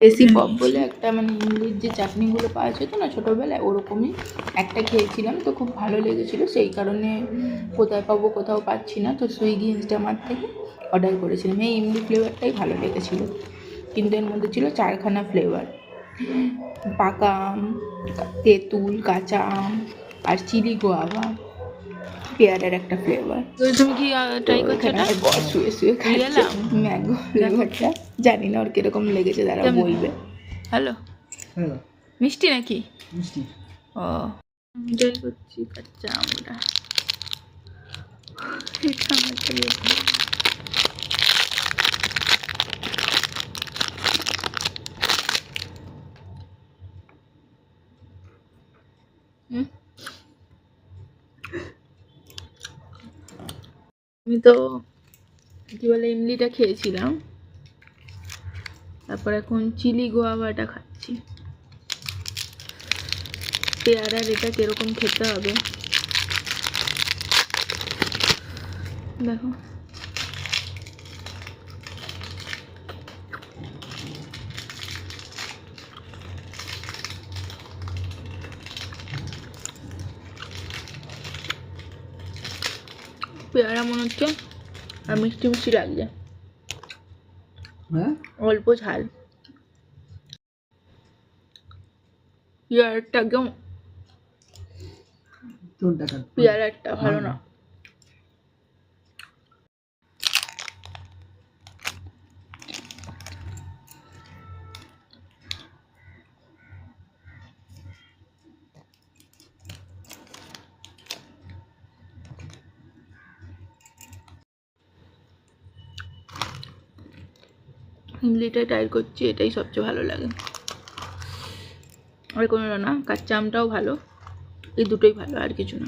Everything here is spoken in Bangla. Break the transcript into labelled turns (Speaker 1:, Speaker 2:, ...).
Speaker 1: দেশি পপ বলে একটা মানে ইমলির যে চাটনিগুলো পাওয়া যেত না ছোটোবেলায়, ওরকমই একটা খেয়েছিলাম, তো খুব ভালো লেগেছিলো। সেই কারণে কোথায় পাবো কোথাও পাচ্ছি না, তো সুইগি ইনস্টামার্ট থেকে অর্ডার করেছিলাম। এই ইমলি ফ্লেভারটাই ভালো লেগেছিলো, কিন্তু এর মধ্যে ছিল 4খানা ফ্লেভার: পাকা আম, তেঁতুল, কাঁচা আম আর চিলি গোয়াভা, পেয়ারার একটা ফ্লেভার।
Speaker 2: তুমি কি ট্রাই করছো?
Speaker 1: আমার বস শুয়ে শুয়ে খাচ্ছে ম্যাঙ্গো ফ্লেভারটা, জানি না ওর কিরকম লেগেছে, তারা বলবে।
Speaker 2: হ্যালো, মিষ্টি নাকি?
Speaker 3: মিষ্টি।
Speaker 2: ও, এনজয় করছি কাঁচা আমটা। এটা আমার আমি তো কি বলে ইমলিটা খেয়েছিলাম, তারপর এখন চিলি গোয়াভাটা খাচ্ছি। পেয়ারার এটা কিরকম খেতে হবে দেখো। পেয়ারা মনে হচ্ছে আর মিষ্টি মিষ্টি লাগছে,
Speaker 3: হ্যাঁ
Speaker 2: অল্প ঝাল। পেয়ারাটা একদম, পেয়ারাটা ভালো না। ইমলিটা ট্রাই করছি, এটাই সবচেয়ে ভালো লাগে। আর কোনো না, কাঁচা আমটাও ভালো, এই দুটোই ভালো, আর কিছু না।